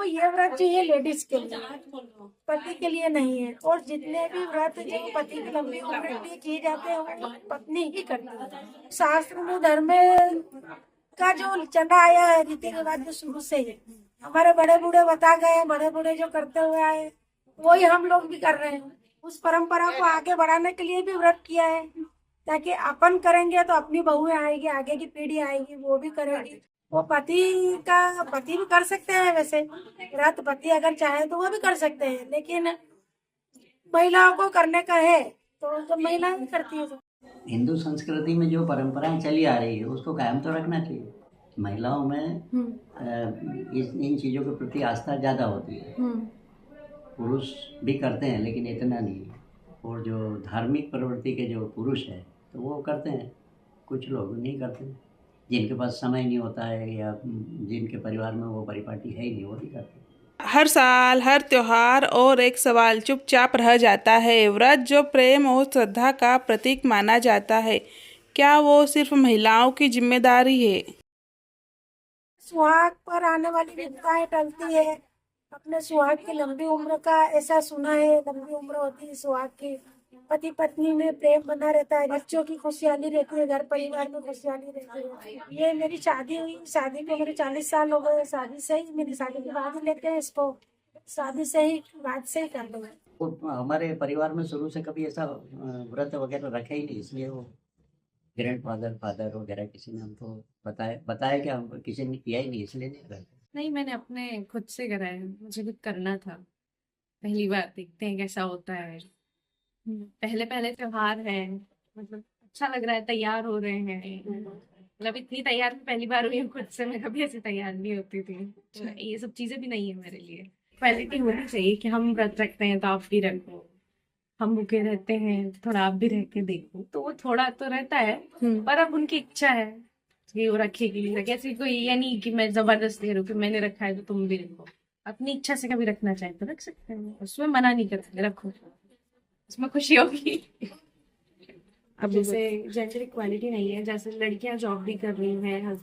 देखो ये व्रत जो है लेडीज के लिए, पति के लिए नहीं है। और जितने भी व्रत जो पति की लंबी उम्र के लिए किए जाते हैं वो पत्नी ही करती है। शास्त्र में धर्म में का जो चला आया है रीति रिवाज जो शुरू से है, हमारे बड़े बूढ़े बता गए, बड़े बूढ़े जो करते हुए आए वही हम लोग भी कर रहे हैं। उस परंपरा को आगे बढ़ाने के लिए भी व्रत किया है, ताकि अपन करेंगे तो अपनी बहुएं आएगी, आगे की पीढ़ी आएगी वो भी करेगी। वो पति भी कर सकते हैं वैसे व्रत, पति अगर चाहे तो वो भी कर सकते हैं, लेकिन महिलाओं को करने का है तो महिलाएं करती है। हिंदू संस्कृति में जो परंपराएं चली आ रही है उसको कायम तो रखना चाहिए। महिलाओं में इन चीज़ों के प्रति आस्था ज़्यादा होती है। पुरुष भी करते हैं लेकिन इतना नहीं। और जो धार्मिक प्रवृत्ति के जो पुरुष हैं तो वो करते हैं, कुछ लोग नहीं करते, जिनके पास समय नहीं होता है या जिनके परिवार में वो परिपाटी है ही नहीं, वो नहीं करते। हर साल हर त्योहार और एक सवाल चुपचाप रह जाता है। व्रत जो प्रेम और श्रद्धा का प्रतीक माना जाता है, क्या वो सिर्फ महिलाओं की जिम्मेदारी है? सुहाग पर आने वाली विपदाएं टलती है। अपने सुहाग की लंबी उम्र का ऐसा सुना है, लंबी उम्र होती है सुहाग की, पति पत्नी में प्रेम बना रहता है, बच्चों की खुशहाली रहती है, घर परिवार में खुशहाली रहती है। ये मेरी शादी हुई, शादी को मेरे 40 साल हो गए। शादी से ही, मेरी शादी के बाद ही लेते हैं इसको, शादी से ही बाद से ही कर दो। हमारे परिवार में शुरू से कभी ऐसा व्रत वगैरह रखे ही नहीं, इसलिए वो ग्रैंडफादर फादर वगैरह किसी ने हमको बताया कि हम किसी ने किया ही नहीं, इसलिए नहीं करते। नहीं, मैंने अपने खुद से करा है, मुझे खुद करना था। पहली बार देखते हैं कैसा होता है। पहले पहले त्योहार है, मतलब अच्छा लग रहा है, तैयार हो रहे हैं। मतलब इतनी तैयार मैं पहली बार हुई हूँ खुद से, मैं कभी ऐसे तैयार नहीं होती थी। तो ये सब चीजें भी नहीं है मेरे लिए। क्वालिटी होनी चाहिए कि हम व्रत रखते हैं तो आप भी रखो, हम भूखे रहते हैं तो थोड़ा आप भी रह के देखो, तो वो थोड़ा तो रहता है। पर अब उनकी इच्छा है कि वो रखेगी, ऐसी कोई ये नहीं कि मैं जबरदस्ती करूँ कि मैंने रखा है तो तुम भी रखो। अपनी इच्छा से कभी रखना चाहे तो रख सकते हैं, उसमें मना नहीं कर सकते, रखो, उसमें खुशी होगी। अब जैसे जेंडर इक्वालिटी नहीं है, जैसे लड़कियां जॉब भी कर रही हैं,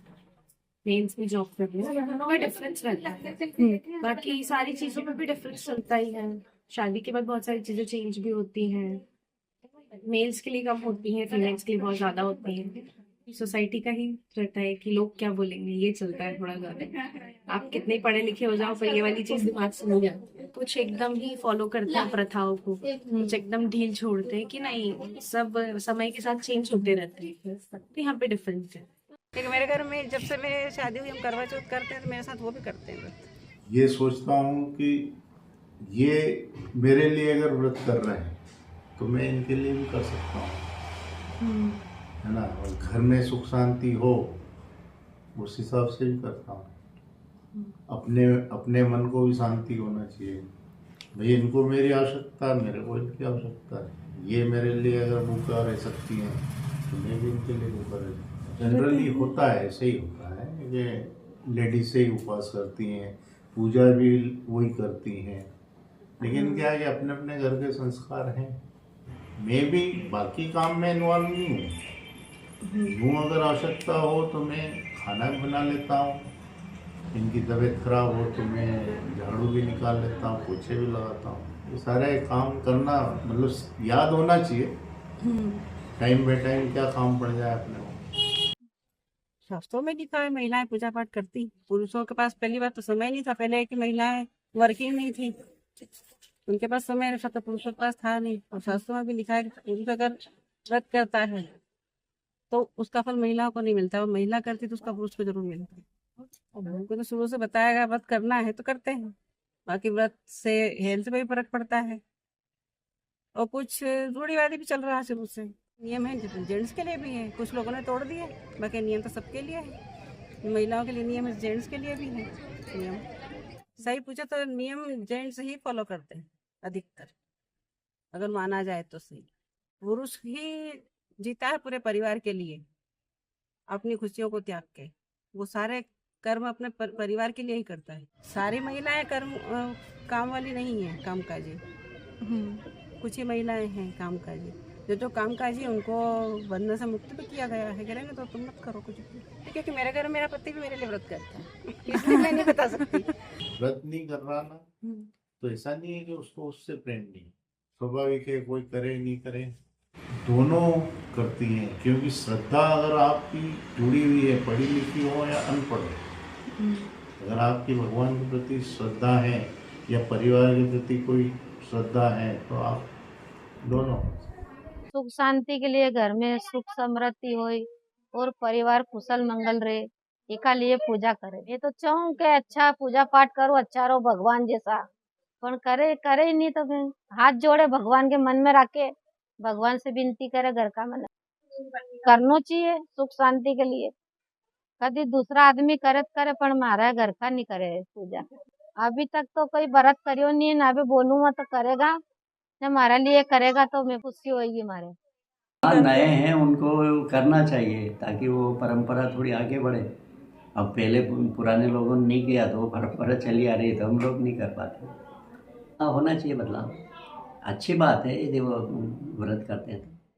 मेल्स भी जॉब कर रही हैं, दोनों में डिफरेंस रहता है। बाकी सारी चीजों में भी डिफरेंस चलता ही है। शादी के बाद बहुत सारी चीजें चेंज भी होती हैं, मेल्स के लिए कम होती हैं, फीमेल्स के लिए बहुत ज्यादा होती हैं। सोसाइटी का ही रहता है कि लोग क्या बोलेंगे, ये चलता है थोड़ा ज्यादा। आप कितने पढ़े लिखे हो जाओ पर ये वाली चीज दिमाग से नहीं जाती। कुछ एकदम ही फॉलो करते हैं प्रथाओं को, कुछ एकदम ढील छोड़ते हैं कि नहीं, सब समय के साथ चेंज होते रहते हैं। तो यहाँ पे डिफरेंस है। क्योंकि मेरे घर में जब से मेरी शादी हुई हम करवा चौथ करते हैं तो मेरे साथ वो भी करते हैं व्रत। ये सोचता हूँ कि ये मेरे लिए अगर व्रत कर रहे हैं तो मैं इनके लिए भी कर सकता हूँ, है ना। और घर में सुख शांति हो उस हिसाब से भी करता हूँ। अपने मन को भी शांति होना चाहिए। भाई इनको मेरी आवश्यकता है, मेरे को इनकी आवश्यकता है। ये मेरे लिए अगर भूखा रह सकती हैं तो मैं भी इनके लिए भूखा रह सकता हूँ। जनरली होता है, ऐसे ही होता है कि लेडीज से ही उपवास करती हैं, पूजा भी वही करती हैं, लेकिन क्या है कि अपने अपने घर के संस्कार हैं। मैं भी बाकी काम में इन्वॉल्व नहीं हूँ। अगर आवश्यकता हो तो मैं खाना भी बना लेता हूँ, इनकी तबीयत खराब हो तो मैं झाड़ू भी निकाल लेता हूँ, पोछे भी लगाता हूँ। ये सारे काम करना मतलब याद होना चाहिए, टाइम बाय टाइम क्या काम पड़ जाए अपने को। शास्त्रों में लिखा है महिलाएं पूजा पाठ करती। पुरुषों के पास पहली बात तो समय नहीं था, पहले कि महिलाएं वर्किंग नहीं थी, उनके पास समय रहता था, पुरुषों के पास था नहीं। और शास्त्रों में भी लिखा है कि पुरुष अगर व्रत करता है तो उसका फल महिलाओं को नहीं मिलता, वो महिला करती तो उसका पुरुष को जरूर मिलता है। और हमको तो शुरू से बताया गया व्रत करना है तो करते हैं। बाकी व्रत से हेल्थ पे भी फर्क पड़ता है, और कुछ रूढ़िवादी भी चल रहा है शुरू से। नियम है जेंट्स के लिए भी है, कुछ लोगों ने तोड़ दिए, बाकी नियम तो सबके लिए है। महिलाओं के लिए नियम है, जेंट्स के लिए भी है नियम। सही पूछे तो नियम जेंट्स ही फॉलो करते हैं अधिकतर, अगर माना जाए तो। सही पुरुष ही जीता है पूरे परिवार के लिए, अपनी खुशियों को त्याग के। वो सारे कर्म अपने परिवार के लिए ही करता है। सारी महिलाएं काम वाली नहीं है, कामकाजी। कुछ ही महिलाएं हैं कामकाजी। जो कामकाजी उनको बंधन से मुक्त भी किया गया है, करेंगे तो तुम मत करो कुछ भी। क्योंकि मेरे घर में मेरा पति भी मेरे लिए व्रत करता है। इसलिए मैं नहीं बता सकती। व्रत नहीं कर रहा ना, तो ऐसा नहीं है कि उसको उससे प्रेम नहीं है। स्वाभाविक है, कोई करे नहीं करे, दोनों करती हैं। क्योंकि श्रद्धा अगर आपकी जुड़ी हुई है, पढ़ी लिखी हो या अनपढ़ हो, अगर आपकी भगवान के प्रति श्रद्धा है या परिवार के प्रति कोई श्रद्धा है, तो आप दोनों। सुख शांति के लिए घर में सुख समृद्धि हो और परिवार कुशल मंगल रहे, एका लिए पूजा करे। ये तो चाहूँ के अच्छा पूजा पाठ करो, अच्छा रहो भगवान जैसा, पर करे ही नहीं तो फिर हाथ जोड़े भगवान के मन में रखे, भगवान से विनती करे घर का मन करना चाहिए सुख शांति के लिए। कभी दूसरा आदमी करे पर हमारा घर का नहीं करे पूजा। अभी तक तो कोई व्रत करियो नहीं है ना, अभी बोलूंगा तो करेगा, हमारे लिए करेगा तो मैं खुशी होगी हमारे। हाँ, नए हैं उनको करना चाहिए ताकि वो परंपरा थोड़ी आगे बढ़े। अब पहले पुराने लोगों ने नहीं किया तो वो परंपरा चली आ रही है, तो हम लोग नहीं कर पाते। हाँ, होना चाहिए बदलाव, अच्छी बात है यदि वो व्रत करते हैं तो।